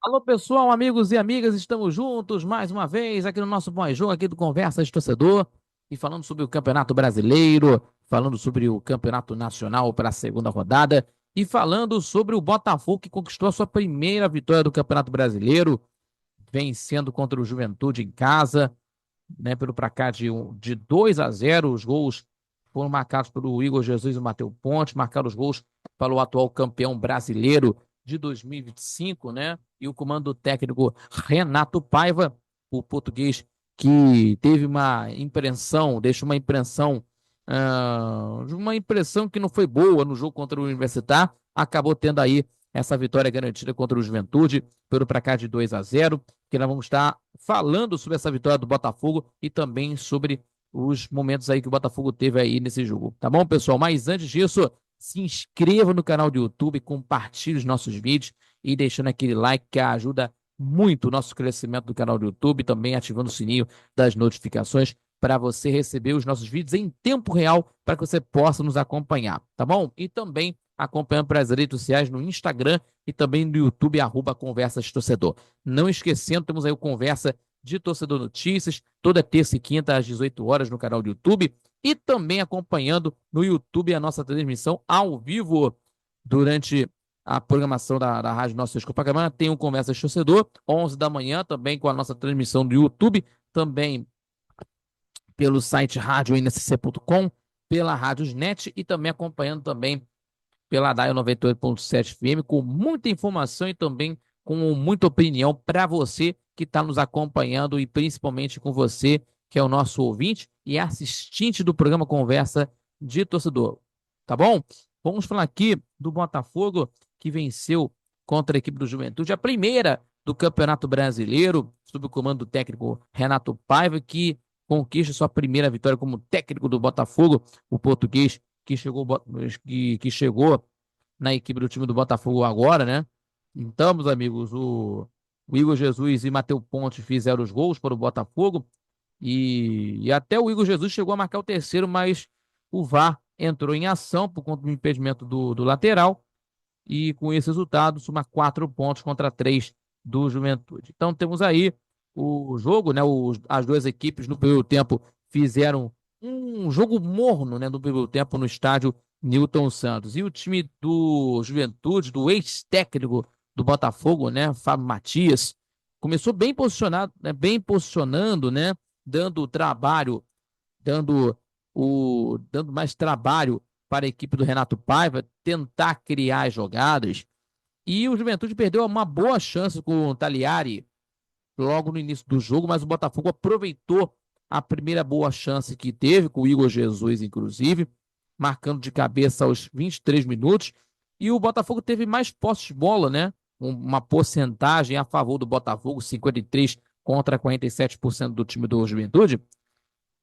Alô, pessoal, amigos e amigas, estamos juntos mais uma vez aqui no nosso pós-jogo aqui do Conversas de Torcedor e falando sobre o Campeonato Brasileiro, falando sobre o Campeonato Nacional para a segunda rodada e falando sobre o Botafogo que conquistou a sua primeira vitória do Campeonato Brasileiro, vencendo contra o Juventude em casa, né, pelo placar de 2-0. Os gols foram marcados pelo Igor Jesus e o Matheus Ponte, marcaram os gols para o atual campeão brasileiro de 2025, né? E o comando técnico Renato Paiva, o português que teve deixou uma impressão que não foi boa no jogo contra o Universitar, acabou tendo aí essa vitória garantida contra o Juventude pelo placar de 2-0, que nós vamos estar falando sobre essa vitória do Botafogo e também sobre os momentos aí que o Botafogo teve aí nesse jogo. Tá bom, pessoal? Mas antes disso, se inscreva no canal do YouTube, compartilhe os nossos vídeos e deixando aquele like que ajuda muito o nosso crescimento do canal do YouTube, também ativando o sininho das notificações para você receber os nossos vídeos em tempo real para que você possa nos acompanhar, tá bom? E também acompanhando pelas redes sociais no Instagram e também no YouTube, @Conversas Torcedor. Não esquecendo, temos aí o Conversa de Torcedor Notícias, toda terça e quinta às 18 horas no canal do YouTube e também acompanhando no YouTube a nossa transmissão ao vivo durante a programação da Rádio Nossa Senhora Copacabana. Tem um Conversa de Torcedor, 11 da manhã, também com a nossa transmissão do YouTube, também pelo site radioNSC.com, pela Rádiosnet e também acompanhando também pela DAIO 98.7 FM, com muita informação e também com muita opinião para você que está nos acompanhando e principalmente com você que é o nosso ouvinte e assistente do programa Conversa de Torcedor. Tá bom? Vamos falar aqui do Botafogo que venceu contra a equipe do Juventude, a primeira do Campeonato Brasileiro, sob o comando do técnico Renato Paiva, que conquista sua primeira vitória como técnico do Botafogo, o português que chegou na equipe do time do Botafogo agora, né? Então, meus amigos, o Igor Jesus e Matheus Ponte fizeram os gols para o Botafogo e até o Igor Jesus chegou a marcar o terceiro, mas o VAR entrou em ação por conta do impedimento do lateral e com esse resultado soma 4 pontos contra 3 do Juventude. Então temos aí o jogo, né? As duas equipes no primeiro tempo fizeram um jogo morno, né? No primeiro tempo no estádio Newton Santos. E o time do Juventude, do ex-técnico do Botafogo, né? Fábio Matias, começou bem posicionado, né? Bem posicionando, né? Dando trabalho, dando dando mais trabalho para a equipe do Renato Paiva tentar criar as jogadas. E o Juventude perdeu uma boa chance com o Taliari logo no início do jogo, mas o Botafogo aproveitou a primeira boa chance que teve, com o Igor Jesus, inclusive, marcando de cabeça aos 23 minutos. E o Botafogo teve mais posse de bola, né? Uma porcentagem a favor do Botafogo, 53 contra 47% do time do Juventude.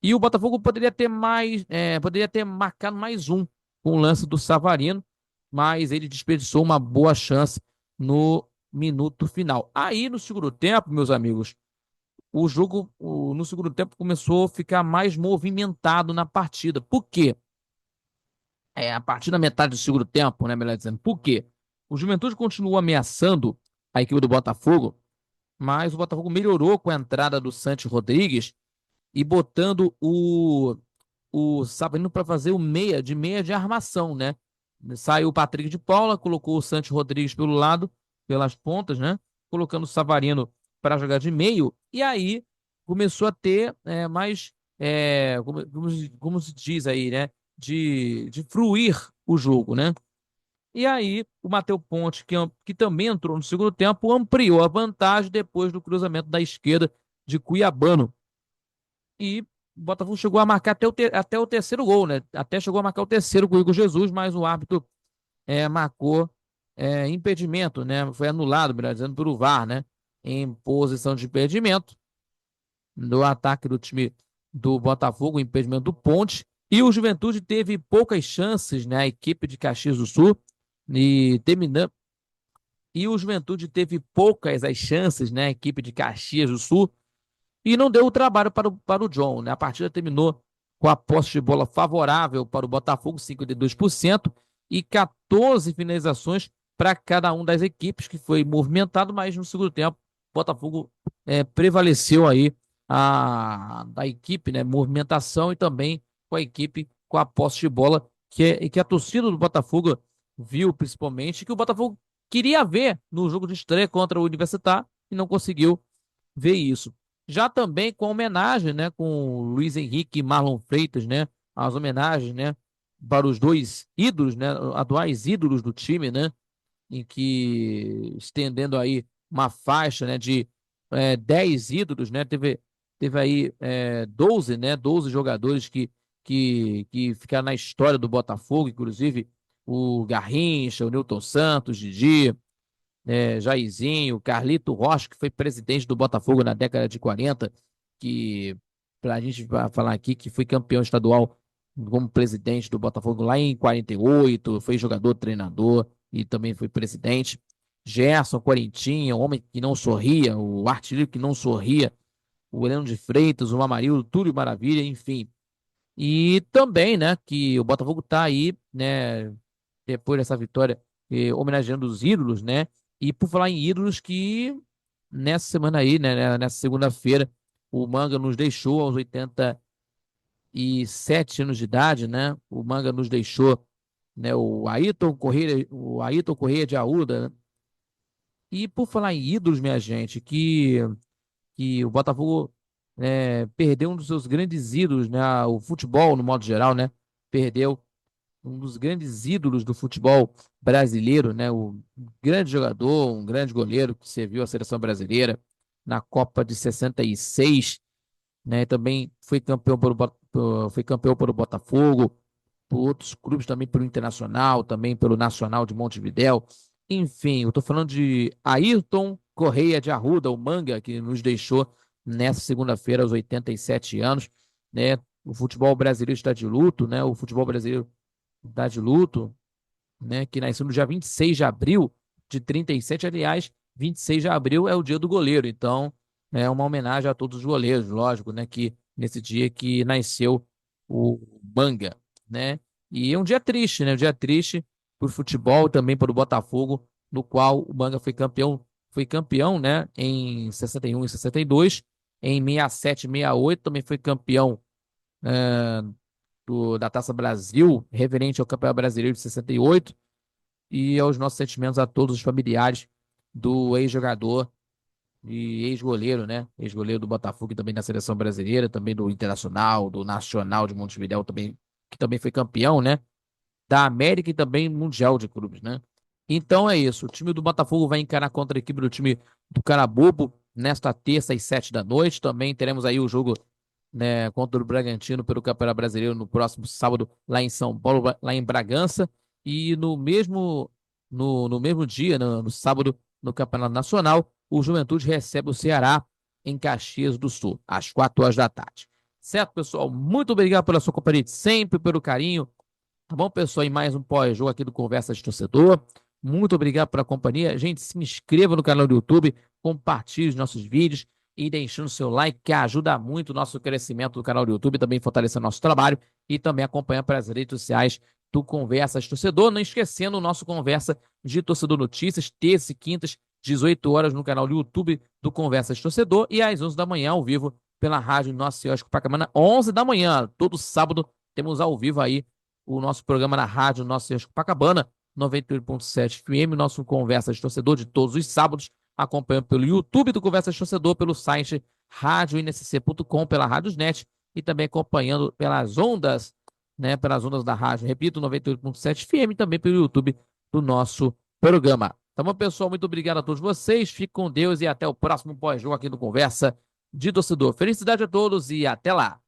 E o Botafogo poderia ter marcado mais um com o lance do Savarino, mas ele desperdiçou uma boa chance no minuto final. Aí no segundo tempo, meus amigos, o jogo no segundo tempo começou a ficar mais movimentado na partida. Por quê? A partir da metade do segundo tempo, né, melhor dizendo. Por quê? O Juventude continuou ameaçando a equipe do Botafogo, mas o Botafogo melhorou com a entrada do Santos Rodrigues e botando o Savarino para fazer o meia de armação, né? Saiu o Patrick de Paula, colocou o Santos Rodrigues pelo lado, pelas pontas, né? Colocando o Savarino para jogar de meio, e aí começou a ter mais, como se diz aí, né? De fruir o jogo, né? E aí o Matheus Ponte, que também entrou no segundo tempo, ampliou a vantagem depois do cruzamento da esquerda de Cuiabano. E o Botafogo chegou a marcar até o terceiro gol, né? Até chegou a marcar o terceiro com o Igor Jesus, mas o árbitro marcou impedimento, né? Foi anulado, melhor dizendo, pelo VAR, né? Em posição de impedimento no ataque do time do Botafogo, o impedimento do Ponte. E o Juventude teve poucas chances, né? A equipe de Caxias do Sul, e terminando. E o Juventude teve poucas as chances, né? A equipe de Caxias do Sul, e não deu o trabalho para o John, né? A partida terminou com a posse de bola favorável para o Botafogo, 52%, e 14 finalizações para cada um das equipes, que foi movimentado, mas no segundo tempo o Botafogo prevaleceu aí da equipe, né? Movimentação e também com a equipe com a posse de bola, que a torcida do Botafogo viu principalmente, que o Botafogo queria ver no jogo de estreia contra o Universitá e não conseguiu ver isso. Já também com a homenagem, né, com o Luiz Henrique e Marlon Freitas, né, as homenagens, né, para os dois ídolos, né, atuais ídolos do time, né, em que estendendo aí uma faixa, né, de 10 ídolos, né, teve aí 12, né, 12 jogadores que ficaram na história do Botafogo, inclusive o Garrincha, o Newton Santos, Didi, Jairzinho, Carlito Rocha, que foi presidente do Botafogo na década de 40, que, para a gente falar aqui, que foi campeão estadual como presidente do Botafogo lá em 48, foi jogador, treinador e também foi presidente. Gerson Quarentinha, o homem que não sorria, o artilheiro que não sorria, o Heleno de Freitas, o Amarildo, Túlio Maravilha, enfim. E também, né, que o Botafogo tá aí, né, depois dessa vitória, homenageando os ídolos, né? E por falar em ídolos, que nessa semana aí, né, nessa segunda-feira, o Manga nos deixou aos 87 anos de idade, né? O Manga nos deixou, né, o Ayrton Correia de Arruda, né? E por falar em ídolos, minha gente, que o Botafogo perdeu um dos seus grandes ídolos, né? O futebol, no modo geral, né? Perdeu um dos grandes ídolos do futebol brasileiro, né? O grande jogador, um grande goleiro que serviu a seleção brasileira na Copa de 66, né? Também foi campeão foi campeão pelo Botafogo, por outros clubes também pelo Internacional, também pelo Nacional de Montevidéu. Enfim, eu tô falando de Ayrton Correia de Arruda, o Manga, que nos deixou nessa segunda-feira aos 87 anos, né? O futebol brasileiro está de luto, né? O futebol brasileiro está de luto, né? Que nasceu no dia 26 de abril de 37. Aliás, 26 de abril é o dia do goleiro. Então, é uma homenagem a todos os goleiros, lógico, né? Que nesse dia que nasceu o Manga, né? E é um dia triste, né? Um dia triste para o futebol, também para o Botafogo, no qual o Manga foi campeão, né? Em 61 e 62, em 67 e 68 também foi campeão da Taça Brasil, referente ao Campeonato Brasileiro de 68, e aos nossos sentimentos a todos os familiares do ex-jogador e ex-goleiro, né? Ex-goleiro do Botafogo e também da seleção brasileira, também do Internacional, do Nacional de Montevidéu, também, que também foi campeão, né? Da América e também Mundial de Clubes, né? Então é isso. O time do Botafogo vai encarar contra a equipe do time do Carabobo nesta terça às 7 da noite. Também teremos aí o jogo, né, contra o Bragantino pelo Campeonato Brasileiro no próximo sábado lá em São Paulo, lá em Bragança. E no mesmo dia, no sábado, no Campeonato Nacional, o Juventude recebe o Ceará em Caxias do Sul, às 4 horas da tarde. Certo, pessoal? Muito obrigado pela sua companhia de sempre, pelo carinho. Tá bom, pessoal? E mais um pós-jogo aqui do Conversa de Torcedor. Muito obrigado pela companhia. Gente, se inscreva no canal do YouTube, compartilhe os nossos vídeos e deixando o seu like, que ajuda muito o nosso crescimento do canal do YouTube, também fortalecendo nosso trabalho e também acompanha pelas redes sociais do Conversa de Torcedor. Não esquecendo o nosso Conversa de Torcedor Notícias, terças e quintas, 18 horas, no canal do YouTube do Conversa de Torcedor e às 11 da manhã, ao vivo, pela rádio Nossa Senhora de Copacabana, 11 da manhã. Todo sábado temos ao vivo aí o nosso programa na rádio Nossa Senhora de Copacabana, 98.7 FM, nosso Conversa de Torcedor de todos os sábados, acompanhando pelo YouTube do Conversa de Torcedor, pelo site radioinsc.com, pela Radiosnet e também acompanhando pelas ondas, né, pelas ondas da rádio, repito, 98.7 FM, também pelo YouTube do nosso programa. Tá bom, pessoal? Muito obrigado a todos vocês, fique com Deus e até o próximo pós-jogo aqui no Conversa de Torcedor. Felicidade a todos e até lá!